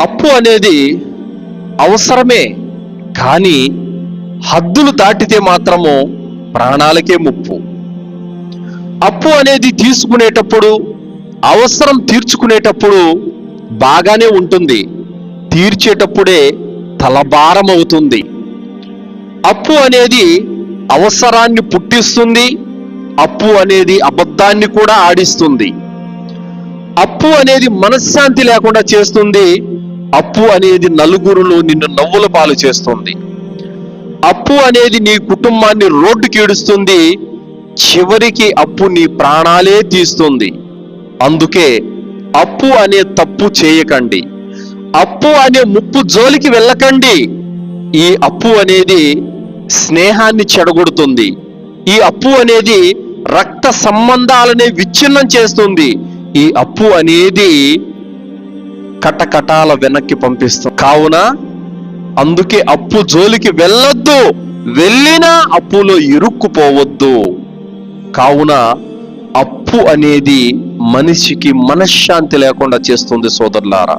అప్పు అనేది అవసరమే, కానీ హద్దులు దాటితే మాత్రము ప్రాణాలకే ముప్పు. అప్పు అనేది తీసుకునేటప్పుడు, అవసరం తీర్చుకునేటప్పుడు బాగానే ఉంటుంది, తీర్చేటప్పుడే తలభారం అవుతుంది. అప్పు అనేది అవసరాన్ని పుట్టిస్తుంది, అప్పు అనేది అబద్ధాన్ని కూడా ఆడిస్తుంది. అప్పు అనేది మనశ్శాంతి లేకుండా చేస్తుంది, అప్పు అనేది నలుగురులో నిన్ను నవ్వుల పాలు చేస్తుంది. అప్పు అనేది నీ కుటుంబాన్ని రోడ్డుకి ఈడుస్తుంది, చివరికి అప్పు నీ ప్రాణాలే తీస్తుంది. అందుకే అప్పు అనే తప్పు చేయకండి, అప్పు అనే ముప్పు జోలికి వెళ్ళకండి. ఈ అప్పు అనేది స్నేహాన్ని చెడగొడుతుంది, ఈ అప్పు అనేది రక్త సంబంధాలనే విచ్ఛిన్నం చేస్తుంది, ఈ అప్పు అనేది కటకటాల వెనక్కి పంపిస్తుంది. కావున అందుకే అప్పు జోలికి వెళ్ళొద్దు, వెళ్ళినా అప్పులో ఇరుక్కుపోవద్దు. కావున అప్పు అనేది మనిషికి మనశ్శాంతి లేకుండా చేస్తుంది సోదరులారా.